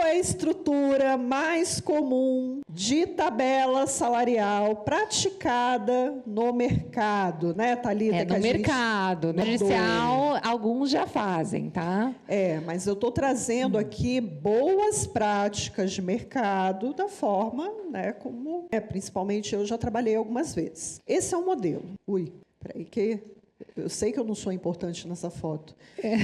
é a estrutura mais comum de tabela salarial praticada no mercado, né, Thalita? No mercado, no judicial, alguns já fazem, tá? Mas eu estou trazendo aqui boas práticas de mercado da forma, né, como, principalmente eu já trabalhei algumas vezes. Esse é um modelo. Peraí que... Eu sei que eu não sou importante nessa foto.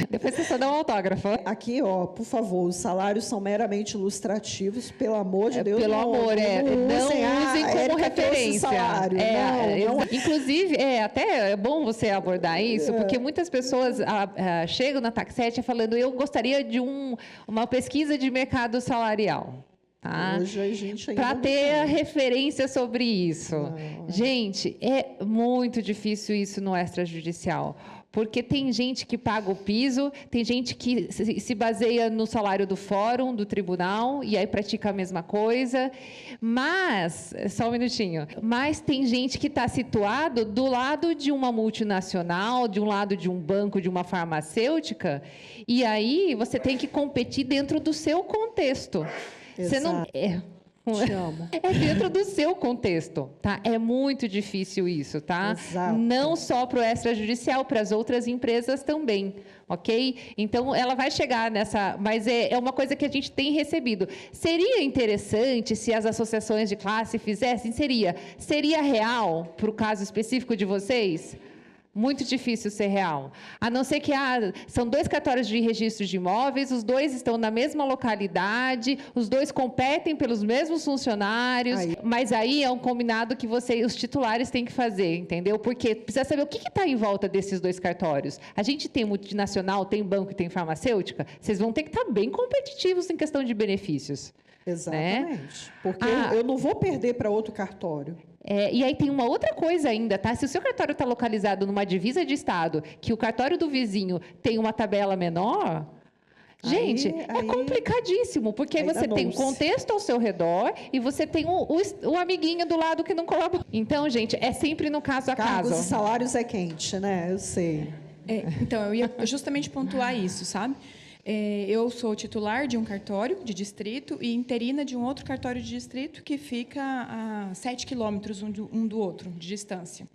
Depois você só dá um autógrafo. Aqui, por favor, os salários são meramente ilustrativos, pelo amor de Deus. Pelo amor, não usem como referência. Salário. Não. Inclusive, até é bom você abordar isso, porque muitas pessoas chegam na Taxete falando, eu gostaria de uma pesquisa de mercado salarial. Tá? Hoje a gente ainda para ter referência sobre isso. Gente, é muito difícil isso no extrajudicial, porque tem gente que paga o piso, tem gente que se baseia no salário do fórum, do tribunal, e aí pratica a mesma coisa, mas, só um minutinho, mas tem gente que está situado do lado de uma multinacional, de um lado de um banco, de uma farmacêutica, e aí você tem que competir dentro do seu contexto. Você não Te amo. É dentro do seu contexto, tá? É muito difícil isso, tá? Exato. Não só para o extrajudicial, para as outras empresas também, ok? Então, ela vai chegar nessa... Mas é uma coisa que a gente tem recebido. Seria interessante se as associações de classe fizessem? Seria real para o caso específico de vocês? Muito difícil ser real. A não ser que são 2 cartórios de registro de imóveis, os 2 estão na mesma localidade, os 2 competem pelos mesmos funcionários, mas aí é um combinado que os titulares têm que fazer, entendeu? Porque precisa saber o que está em volta desses 2 cartórios. A gente tem multinacional, tem banco e tem farmacêutica, vocês vão ter que estar bem competitivos em questão de benefícios. Exatamente. Né? Porque eu não vou perder para outro cartório. E aí tem uma outra coisa ainda, tá? Se o seu cartório está localizado numa divisa de estado, que o cartório do vizinho tem uma tabela menor, gente, é complicadíssimo, porque aí você tem um contexto ao seu redor e você tem o amiguinho do lado que não colabora. Então, gente, é sempre no caso a caso. Cargos e salários é quente, né? Eu sei. Então, eu ia justamente pontuar isso, sabe? Eu sou titular de um cartório de distrito e interina de um outro cartório de distrito que fica a 7 quilômetros um do outro, de distância.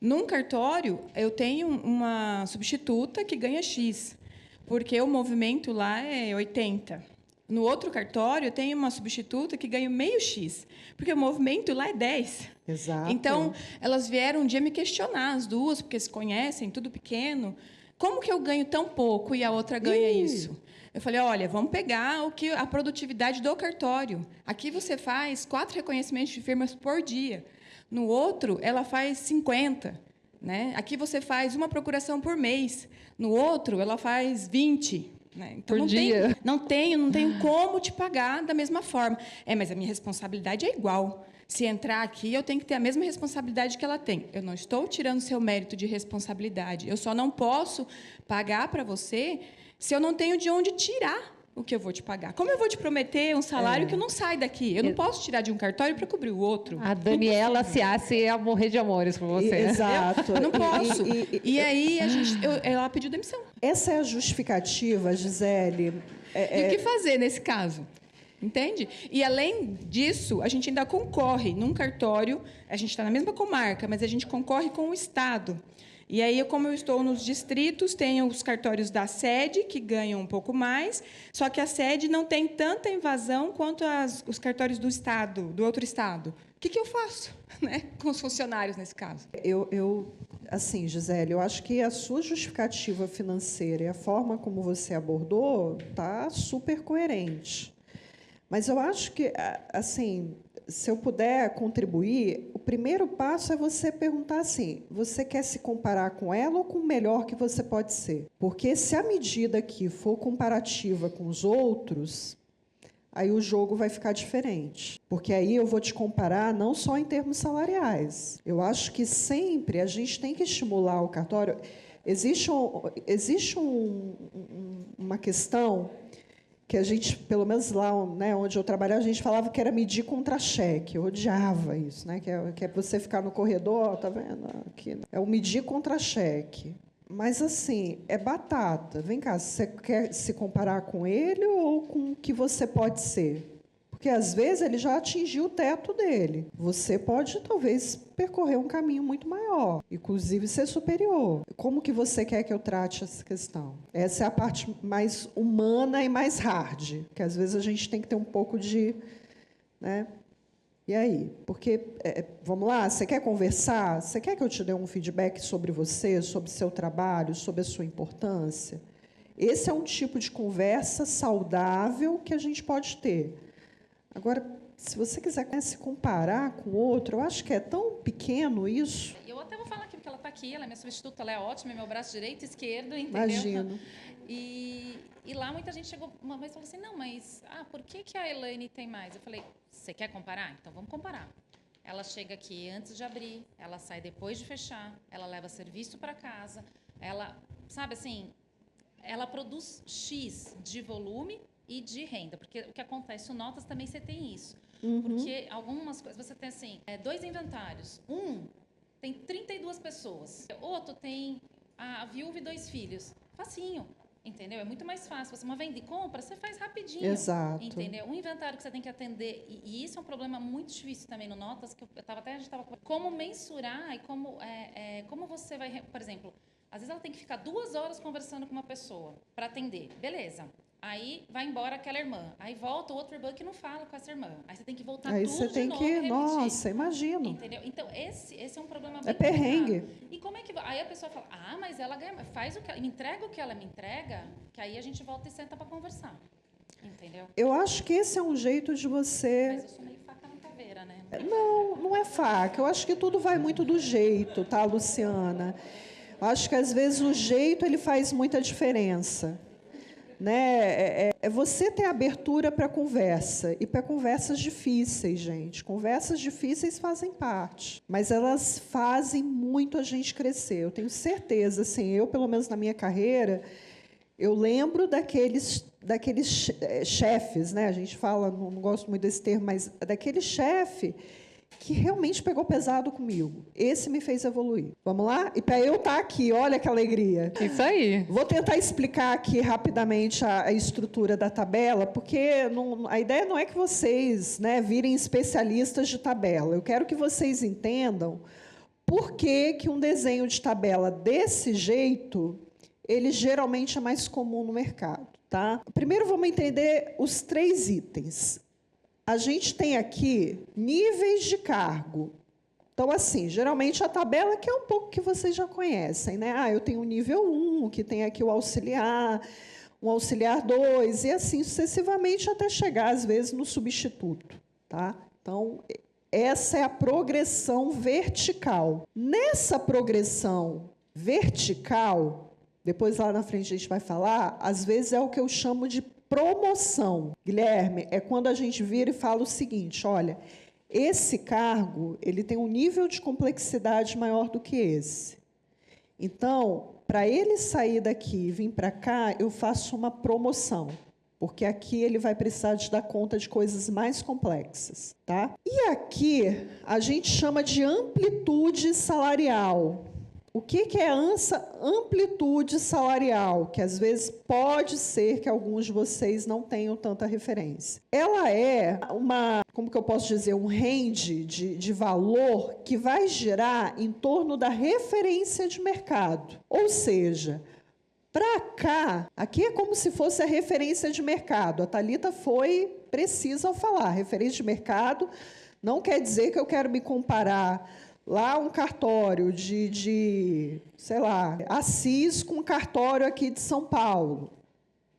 Num cartório, eu tenho uma substituta que ganha X, porque o movimento lá é 80. No outro cartório, eu tenho uma substituta que ganha meio X, porque o movimento lá é 10. Exato. Então, elas vieram um dia me questionar, as duas, porque se conhecem, tudo pequeno. Como que eu ganho tão pouco e a outra ganha isso? Eu falei, olha, vamos pegar a produtividade do cartório. Aqui você faz 4 reconhecimentos de firmas por dia. No outro, ela faz 50. Né? Aqui você faz uma procuração por mês. No outro, ela faz 20. Né? Então, por dia. Não tenho como te pagar da mesma forma. Mas a minha responsabilidade é igual. Se entrar aqui, eu tenho que ter a mesma responsabilidade que ela tem. Eu não estou tirando seu mérito de responsabilidade. Eu só não posso pagar para você se eu não tenho de onde tirar o que eu vou te pagar. Como eu vou te prometer um salário que não sai daqui? Eu não posso tirar de um cartório para cobrir o outro. A Daniela Ciassi ia morrer de amores por você. Exato. Eu não posso. E aí, ela pediu demissão. Essa é a justificativa, Gisele. E o que fazer nesse caso? Entende? E, além disso, a gente ainda concorre num cartório, a gente está na mesma comarca, mas a gente concorre com o Estado. E aí, como eu estou nos distritos, tenho os cartórios da sede, que ganham um pouco mais, só que a sede não tem tanta invasão quanto os cartórios do Estado, do outro Estado. O que eu faço, né, com os funcionários nesse caso? Assim, Gisele, eu acho que a sua justificativa financeira e a forma como você abordou está super coerente. Mas eu acho que, assim, se eu puder contribuir, o primeiro passo é você perguntar assim, você quer se comparar com ela ou com o melhor que você pode ser? Porque se a medida aqui for comparativa com os outros, aí o jogo vai ficar diferente. Porque aí eu vou te comparar não só em termos salariais. Eu acho que sempre a gente tem que estimular o cartório. Existe uma questão que a gente, pelo menos lá, né, onde eu trabalhava, a gente falava que era medir contra-cheque. Eu odiava isso, né? Que é você ficar no corredor, tá vendo? Aqui, é o medir contra-cheque. Mas, assim, é batata. Vem cá, você quer se comparar com ele ou com o que você pode ser? Porque, às vezes, ele já atingiu o teto dele. Você pode, talvez, percorrer um caminho muito maior, inclusive ser superior. Como que você quer que eu trate essa questão? Essa é a parte mais humana e mais hard, que, às vezes, a gente tem que ter um pouco de... né? E aí? Porque, vamos lá, você quer conversar? Você quer que eu te dê um feedback sobre você, sobre seu trabalho, sobre a sua importância? Esse é um tipo de conversa saudável que a gente pode ter. Agora, se você quiser se comparar com o outro, eu acho que é tão pequeno isso. Eu até vou falar aqui, porque ela está aqui, ela é minha substituta, ela é ótima, é meu braço direito e esquerdo, entendeu? Imagino. E lá muita gente chegou uma vez e falou assim, não, mas por que a Elaine tem mais? Eu falei, você quer comparar? Então vamos comparar. Ela chega aqui antes de abrir, ela sai depois de fechar, ela leva serviço para casa, ela, sabe assim, ela produz X de volume e de renda, porque o que acontece, o Notas também você tem isso. Porque algumas coisas, você tem assim, 2 inventários, tem 32 pessoas, outro tem a viúva e 2 filhos, facinho. Entendeu? É muito mais fácil. Você uma venda e compra, você faz rapidinho. Exato. Entendeu? Um inventário que você tem que atender, e isso é um problema muito difícil também no Notas, que a gente estava como mensurar e como você vai, por exemplo, às vezes ela tem que ficar 2 horas conversando com uma pessoa para atender. Beleza. Aí vai embora aquela irmã. Aí volta o outro irmão que não fala com essa irmã. Aí você tem que voltar Aí tudo você tem de novo, que... repetir. Nossa, imagino. Entendeu? Então, esse é um problema bem É perrengue. complicado. E como é que... Aí a pessoa fala, mas ela ganha... Faz o que... Me entrega o que ela me entrega, que aí a gente volta e senta para conversar. Entendeu? Eu acho que esse é um jeito de você... Mas eu sou meio faca na caveira, né? Não, não é faca. Eu acho que tudo vai muito do jeito, tá, Luciana? Eu acho que, às vezes, o jeito ele faz muita diferença. Né? É você ter abertura para conversa, e para conversas difíceis, gente. Conversas difíceis fazem parte, mas elas fazem muito a gente crescer. Eu tenho certeza, assim, eu, pelo menos na minha carreira, eu lembro daqueles chefes, né? A gente fala, não gosto muito desse termo, mas daquele chefe que realmente pegou pesado comigo. Esse me fez evoluir. Vamos lá? E para eu estar aqui, olha que alegria. Isso aí. Vou tentar explicar aqui rapidamente a estrutura da tabela, porque a ideia não é que vocês, né, virem especialistas de tabela. Eu quero que vocês entendam por que um desenho de tabela desse jeito, ele geralmente é mais comum no mercado. Tá? Primeiro, vamos entender os 3 itens. A gente tem aqui níveis de cargo. Então, assim, geralmente a tabela que é um pouco que vocês já conhecem, né? Eu tenho o nível 1, que tem aqui o auxiliar, um auxiliar 2, e assim sucessivamente até chegar, às vezes, no substituto. Tá? Então, essa é a progressão vertical. Nessa progressão vertical, depois lá na frente a gente vai falar, às vezes é o que eu chamo de promoção. Guilherme, é quando a gente vira e fala o seguinte, olha, esse cargo ele tem um nível de complexidade maior do que esse. Então, para ele sair daqui e vir para cá, eu faço uma promoção, porque aqui ele vai precisar de dar conta de coisas mais complexas. Tá? E aqui a gente chama de amplitude salarial. O que é amplitude salarial? Que, às vezes, pode ser que alguns de vocês não tenham tanta referência. Ela é como que eu posso dizer, um range de valor que vai girar em torno da referência de mercado. Ou seja, para cá, aqui é como se fosse a referência de mercado. A Thalita foi precisa ao falar. Referência de mercado não quer dizer que eu quero me comparar lá um cartório sei lá, Assis com um cartório aqui de São Paulo.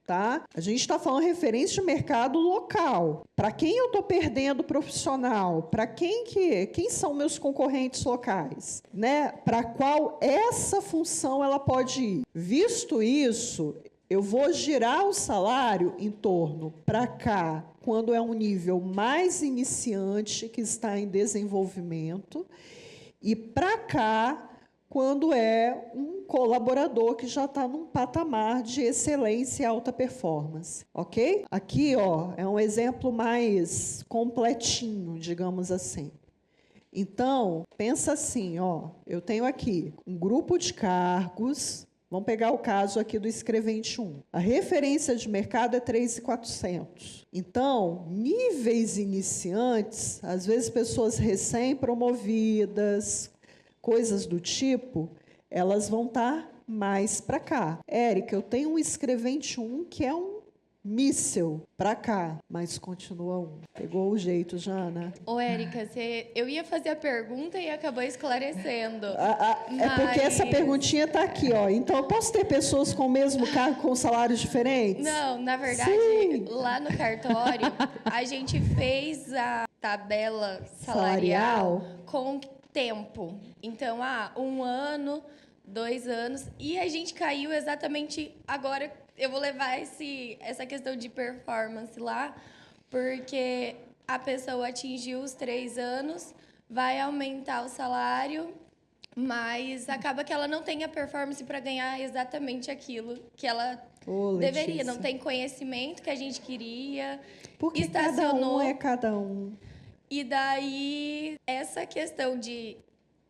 Tá? A gente está falando referência de mercado local. Para quem eu estou perdendo profissional? Para quem são meus concorrentes locais? Né? Para qual essa função ela pode ir? Visto isso, eu vou girar o salário em torno para cá, quando é um nível mais iniciante, que está em desenvolvimento, e para cá, quando é um colaborador que já está num patamar de excelência e alta performance. Ok? Aqui, é um exemplo mais completinho, digamos assim. Então, pensa assim, eu tenho aqui um grupo de cargos, Vamos pegar o caso aqui do Escrevente 1. A referência de mercado é 3.400. Então, níveis iniciantes, às vezes pessoas recém-promovidas, coisas do tipo, elas vão estar mais para cá. Érica, eu tenho um Escrevente 1 que é um míssel para cá, mas continua 1. Pegou o jeito, Jana? Ô, Érica, eu ia fazer a pergunta e acabou esclarecendo. É porque essa perguntinha está aqui, ó. Então, eu posso ter pessoas com o mesmo cargo com salários diferentes? Não, na verdade, Sim. lá no cartório, a gente fez a tabela salarial com tempo. Então, 1 ano, 2 anos, e a gente caiu exatamente agora. Eu vou levar essa questão de performance lá, porque a pessoa atingiu os 3 anos, vai aumentar o salário, mas acaba que ela não tem a performance para ganhar exatamente aquilo que ela deveria. Não tem conhecimento que a gente queria. Porque estacionou. cada um é cada um. E daí, essa questão de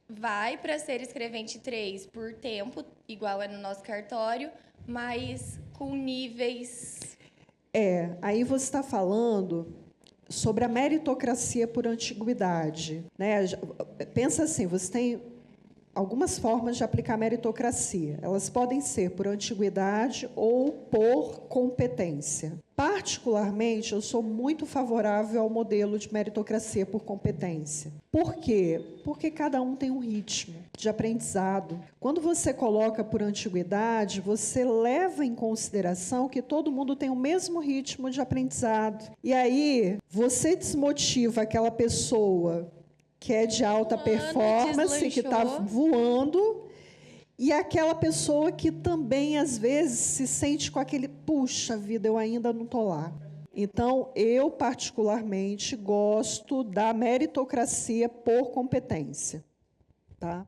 vai para ser escrevente 3 por tempo, igual é no nosso cartório, mas com níveis... Aí você está falando sobre a meritocracia por antiguidade, né? Pensa assim, você tem algumas formas de aplicar meritocracia. Elas podem ser por antiguidade ou por competência. Particularmente, eu sou muito favorável ao modelo de meritocracia por competência. Por quê? Porque cada um tem um ritmo de aprendizado. Quando você coloca por antiguidade, você leva em consideração que todo mundo tem o mesmo ritmo de aprendizado. E aí, você desmotiva aquela pessoa que é de alta performance, que está voando, e aquela pessoa que também, às vezes, se sente com aquele, puxa vida, eu ainda não estou lá. Então, eu, particularmente, gosto da meritocracia por competência. Tá?